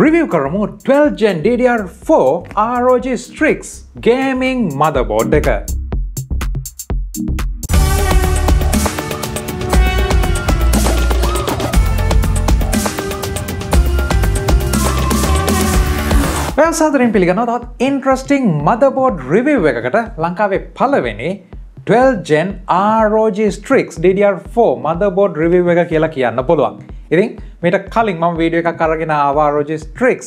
Review කරමු 12 Gen DDR4 ROG STRIX Gaming Motherboard එක. සාදරයෙන් පිළිගන්නවා තවත් interesting motherboard review එකකට. ලංකාවේ පළවෙනි 12 Gen ROG STRIX DDR4 motherboard review එක කියලා කියන්න පුළුවන්. ඉතින් මේට කලින් මම වීඩියෝ එකක් අරගෙන ආවා ROG STRIX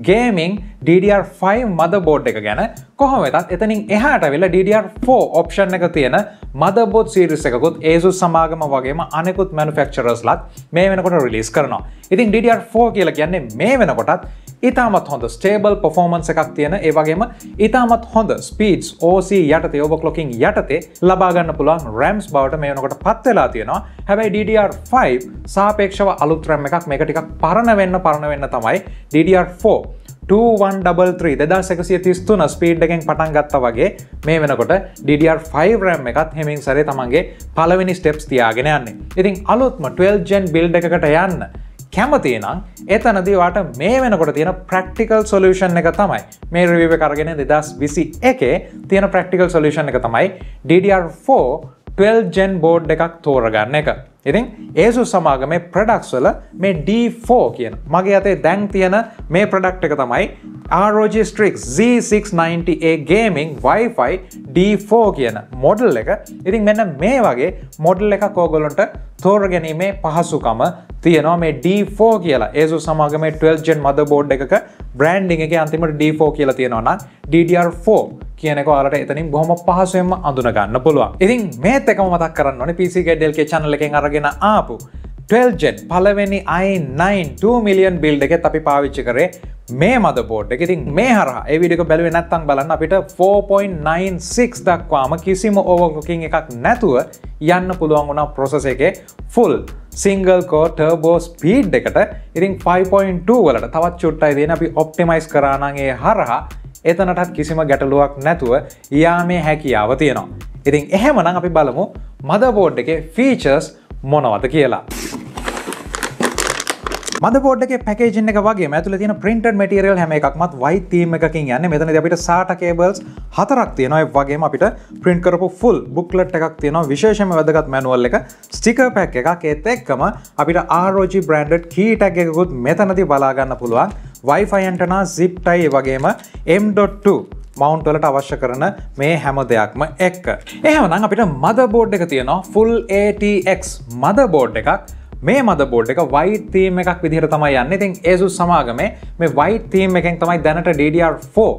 Gaming DDR5 motherboard එක ගැන. කොහොම වෙතත් එතනින් එහාට වෙලා DDR4 option එක තියෙන motherboard series එකකුත් Asus සමාගම වගේම අනෙකුත් manufacturers ලත් මේ වෙනකොට release කරනවා. ඉතින් DDR4 කියලා කියන්නේ මේ වෙනකොටත් ඉතාමත් හොඳ stable performance එකක් තියෙන, ඒ වගේම ඉතාමත් හොඳ speeds OC යටතේ overclocking යටතේ ලබා ගන්න පුළුවන් RAMs බවට මේ වෙනකොට පත් වෙලා තියෙනවා. හැබැයි DDR5 සාපේක්ෂව අලුත් RAM එකක්, මේක ටිකක් පරණ වෙන්න තමයි DDR4 2133 2133 ස්පීඩ් එකෙන් පටන් ගත්තා වගේ මේ වෙනකොට DDR5 RAM එකත් හැමින් සැරේ තමන්ගේ පළවෙනි ස්ටෙප්ස් තියාගෙන යන්නේ. ඉතින් අලුත්ම 12 Gen build එකකට යන්න කැමති නම් එතනදී ඔයාලට මේ වෙනකොට තියෙන practical solution එක තමයි මේ review එක අරගෙන 2021 තියෙන practical solution එක තමයි DDR4 12 Gen board එකක් තෝරගන්න එක. ඉතින් Asus සමාගමේ products වල මේ D4 කියන මගේ අතේ දැන් තියෙන මේ product එක තමයි ROG STRIX Z690-A Gaming Wifi D4 කියන model එක. ඉතින් මෙන්න මේ වගේ model එකක් ඕගොල්ලන්ට තෝරගැනීමේ පහසුකම තියෙනවා මේ D4 කියලා. Asus සමාගමේ 12 Gen motherboard එකක branding එකේ අන්තිමට D4 කියලා තියෙනවා නම් DDR4 කියන එක ඔයාලට එතනින් බොහොම පහසුවෙන්ම අඳුන ගන්න පුළුවන්. ඉතින් මේත් එකම මතක් කරන්න ඕනේ pcguidelk channel එකෙන් අරගෙන ආපු 12 Gen පළවෙනි i9 2 million build එකෙත් අපි පාවිච්චි කරේ මේ motherboard එක. ඉතින් මේ හරහා ඒ වීඩියෝ එක බැලුවේ නැත්නම් බලන්න අපිට 4.96 දක්වාම කිසිම overclocking එකක් නැතුව යන්න පුළුවන් වුණා process එකේ full single core turbo speed එකට. ඉතින් 5.2 වලට තවත් චුට්ටයි දෙන අපි optimize කරා නම් ඒ හරහා එතනටත් කිසිම ගැටලුවක් නැතුව යාමේ හැකියාව තියෙනවා. ඉතින් එහෙමනම් අපි බලමු motherboard එකේ features මොනවද කියලා. motherboard එකේ packaging එක වගේම ඇතුලේ තියෙන printed material හැම එකක්මත් white theme එකකින් යන්නේ. මෙතනදී අපිට SATA cables 4ක් තියෙනවා. ඒ වගේම අපිට print කරපු full booklet එකක් තියෙනවා. විශේෂයෙන්ම වැදගත් manual එක, sticker pack එකක්, ඒත් එක්කම අපිට ROG branded key tag එකකුත් මෙතනදී බලා ගන්න පුළුවන්. Wi-Fi antenna, zip tie, ඒ වගේම M.2 mount වලට අවශ්‍ය කරන මේ හැම දෙයක්ම එක්ක. එහෙමනම් අපිට motherboard එක තියෙනවා full ATX motherboard එකක්. මේ motherboard එක white theme එකක් විදිහට තමයි යන්නේ. ඉතින් Asus සමාගමේ මේ white theme එකෙන් තමයි දැනට DDR4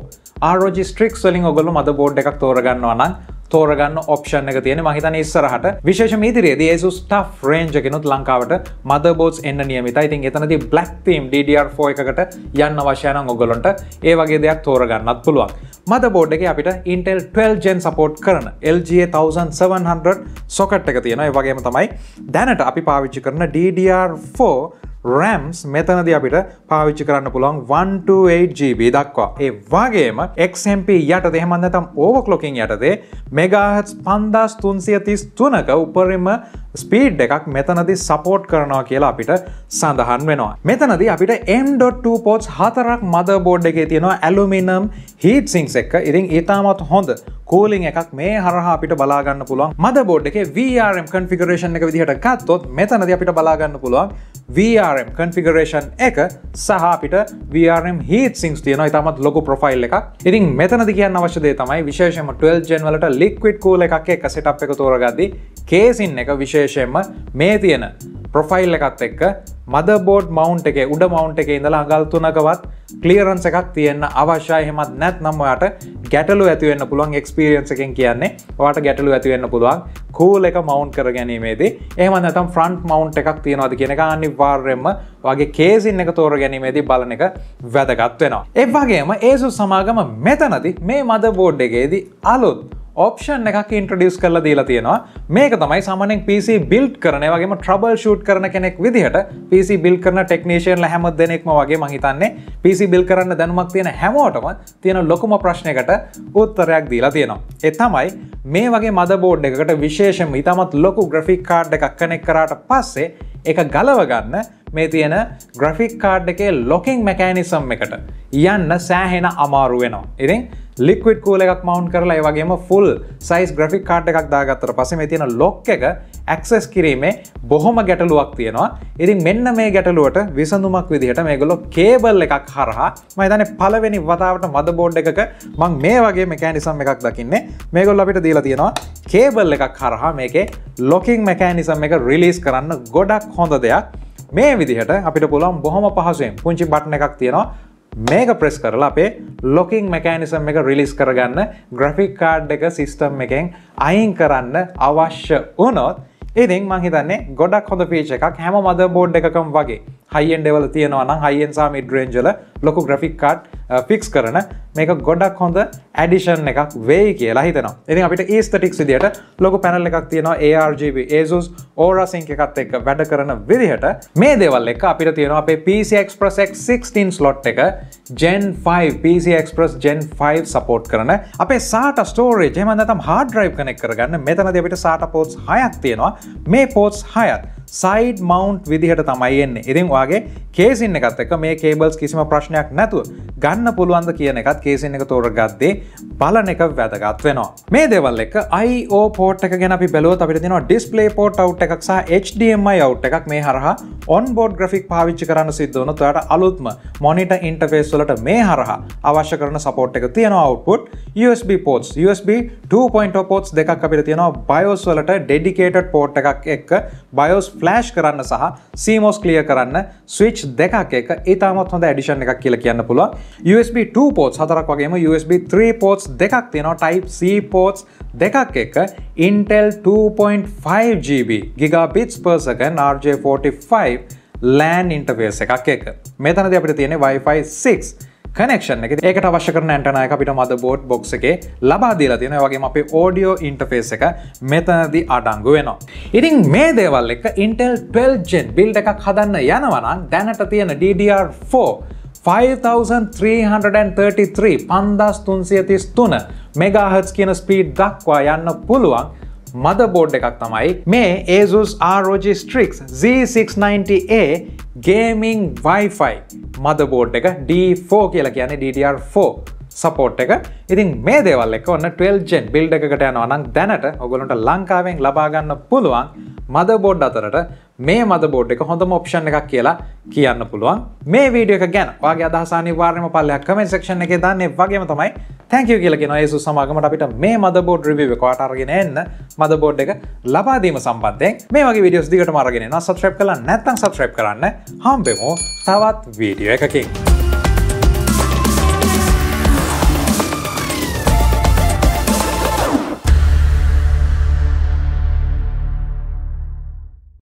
ROG STRIX වලින් ඔයගොල්ලෝ motherboard එකක් තෝරගන්නවා නම් තෝරගන්න option එක තියෙනවා. මම හිතන්නේ ඉස්සරහට විශේෂයෙන්ම ඉදිරියේදී Asus tough range එකනොත් ලංකාවට motherboards එන්න නියමිතයි. ඉතින් එතනදී black theme DDR4 එකකට යන්න අවශ්‍ය නම් ඔයගොල්ලන්ට ඒ වගේ දෙයක් තෝරගන්නත් පුළුවන්. motherboard එකේ අපිට Intel 12 Gen support කරන LGA 1700 socket එක තියෙනවා. ඒ වගේම තමයි දැනට අපි පාවිච්චි කරන DDR4 RAMs මෙතනදී අපිට පාවිච්චි කරන්න පුළුවන් 128GB දක්වා. ඒ වගේම XMP යටතේ එහෙම නැත්නම් overclocking යටතේ MHz 5333ක උපරිම ස්පීඩ් එකක් මෙතනදී සපෝට් කරනවා කියලා අපිට සඳහන් වෙනවා. මෙතනදී අපිට M.2 ports 4ක් motherboard එකේ තියෙනවා aluminum heat sinks එක. ඉතින් ඊටමත් හොඳ cooling එකක් මේ හරහා අපිට බලා ගන්න පුළුවන්. motherboard එකේ VRM configuration එක විදිහට ගත්තොත් මෙතනදී අපිට බලා ගන්න පුළුවන් VRM configuration එක සහ අපිට VRM heat sinks තියෙනවා. ඊටමත් ලොකු profile එකක්. ඉතින් මෙතනදී කියන්න අවශ්‍ය දේ තමයි විශේෂයෙන්ම 12 Gen වලට liquid cool එකක් එක්ක setup එක තෝරගද්දී casing එක විශේෂයෙන්ම මේ තියෙන profile එකත් එක්ක motherboard mount එකේ උඩ mount එකේ ඉඳලා අඟල් 3කවත් clearance එකක් තියෙන්න අවශ්‍යයි. එහෙමත් නැත්නම් ඔයාට ගැටලු ඇති වෙන්න පුළුවන්. experience එකෙන් කියන්නේ ඔයාට ගැටලු ඇති වෙන්න පුළුවන් cool එක mount කර ගැනීමේදී. එහෙම නැත්නම් front mount එකක් තියනවාද කියන එක අනිවාර්යයෙන්ම ඔයාගේ casing එක තෝර ගැනීමේදී බලන එක වැදගත් වෙනවා. ඒ වගේම Asus සමාගම මෙතනදී මේ motherboard එකේදී අලුත් option එකක් introduce කරලා දීලා තියෙනවා. මේක තමයි සාමාන්‍යයෙන් PC build කරන, ඒ වගේම trouble shoot කරන කෙනෙක් විදිහට PC build කරන technician ලා හැම දෙනෙක්ම වගේ මම හිතන්නේ PC build කරන්න දැනුමක් තියෙන හැමෝටම තියෙන ලොකුම ප්‍රශ්නයකට උත්තරයක් දීලා තියෙනවා. ඒ තමයි මේ වගේ motherboard එකකට විශේෂයෙන්ම ඊටමත් ලොකු graphic card එකක් connect කරාට පස්සේ ඒක ගලව ගන්න මේ තියෙන graphic card එකේ locking mechanism එකට යන්න සෑහෙන අමාරු වෙනවා. ඉතින් liquid cool එකක් mount කරලා ඒ වගේම full size graphic card එකක් දාගත්තට පස්සේ මේ තියෙන lock එක access කිරීමේ බොහොම ගැටලුවක් තියෙනවා. ඉතින් මෙන්න මේ ගැටලුවට විසඳුමක් විදිහට මේගොල්ලෝ cable එකක් හරහා මම හිතන්නේ පළවෙනි වතාවට motherboard එකක මම මේ වගේ mechanism එකක් දකින්නේ. මේගොල්ලෝ අපිට දීලා තියෙනවා cable එකක් හරහා මේකේ locking mechanism එක release කරන්න ගොඩක් හොඳ දෙයක්. මේ විදිහට අපිට පුළුවන් බොහොම පහසුවෙන් පුංචි බටන් එකක් තියෙනවා මේක ප්‍රෙස් කරලා අපේ locking mechanism එක release කරගන්න graphic card එක system එකෙන් අයින් කරන්න අවශ්‍ය වුණොත් ඉතින් මම හිතන්නේ ගොඩක් හොඳ feature එකක් හැම motherboard එකකම වගේ high end level තියෙනවා නම් high end සහ mid range වල ලොකු graphic card fix කරන මේක ගොඩක් හොඳ addition එකක් වෙයි කියලා හිතනවා. ඉතින් අපිට aesthetics විදියට ලොකු panel එකක් තියෙනවා ARGB Asus Aura Sync එකත් එක්ක වැඩ කරන විදිහට මේ දේවල් එක අපිට තියෙනවා අපේ PC Express X16 slot එක Gen 5 PC Express Gen 5 support කරන අපේ SATA storage එහෙම නැත්නම් hard drive connect කරගන්න මෙතනදී අපිට SATA ports 6ක් තියෙනවා. මේ ports 6ත් side mount විදිහට තමයි එන්නේ. ඉතින් ඔයාගේ casing එකත් එක්ක මේ cables කිසිම ප්‍රශ්නයක් නැතුව ගන්න පුළුවන්ද කියන එකත් casing එක තෝරගද්දී බලන එක වැදගත් වෙනවා. මේ දේවල් එක I/O port එක ගැන අපි බැලුවොත් අපිට තියෙනවා display port out එකක් සහ HDMI out එකක්. මේ හරහා onboard graphic පාවිච්චි කරන්න සිද්ධ වුණොත් ඔයාලට අලුත්ම monitor interface වලට මේ හරහා අවශ්‍ය කරන support එක තියෙනවා. output USB ports USB 2.0 ports දෙකක් අපිට තියෙනවා. BIOS වලට dedicated port එකක් එක්ක BIOS flash කරන්න සහ CMOS clear කරන්න switch දෙකක් එක ඊටමත් හොඳ addition එකක් කියලා කියන්න පුළුවන්. USB 2 ports හතරක් වගේම USB 3 ports දෙකක් තියෙනවා. Type C ports දෙකක් එක Intel 2.5 GB gigabits per second RJ45 LAN interface එකක් එක. මෙතනදී අපිට තියෙන්නේ Wi-Fi 6 connection එක. ඒකට අවශ්‍ය කරන antenna එක අපිට motherboard box එකේ ලබා දීලා තියෙනවා. ඒ වගේම අපේ audio interface එක මෙතනදී අඩංගු වෙනවා. ඉතින් මේ දේවල් එක Intel 12 Gen build එකක් හදන්න යනවා නම් දැනට තියෙන DDR4 5333 MHz කියන speed දක්වා යන්න පුළුවන් motherboard එකක් තමයි මේ Asus ROG STRIX Z690-A gaming Wi-Fi motherboard එක D4 කියලා කියන්නේ DDR4 support එක. ඉතින් මේ දේවල් එක ඔන්න 12 gen build එකකට යනවා නම් දැනට ඔයගොල්ලන්ට ලංකාවෙන් ලබා ගන්න පුළුවන් motherboard අතරට මේ motherboard එක හොඳම option එකක් කියලා කියන්න පුළුවන්. මේ වීඩියෝ එක ගැන ඔයාගේ අදහස අනිවාර්යයෙන්ම පල්ලෙහා comment section එකේ දාන්න. ඒ වගේම තමයි thank you කියලා කියනවා Asus සමාගමට අපිට මේ motherboard review එක ඔයාට අරගෙන එන්න motherboard එක ලබා දීම සම්බන්ධයෙන් මේ වගේ videos දිගටම අරගෙන එනවා. subscribe කරලා නැත්නම් subscribe කරන්න. හම්බෙමු තවත් වීඩියෝ එකකින්.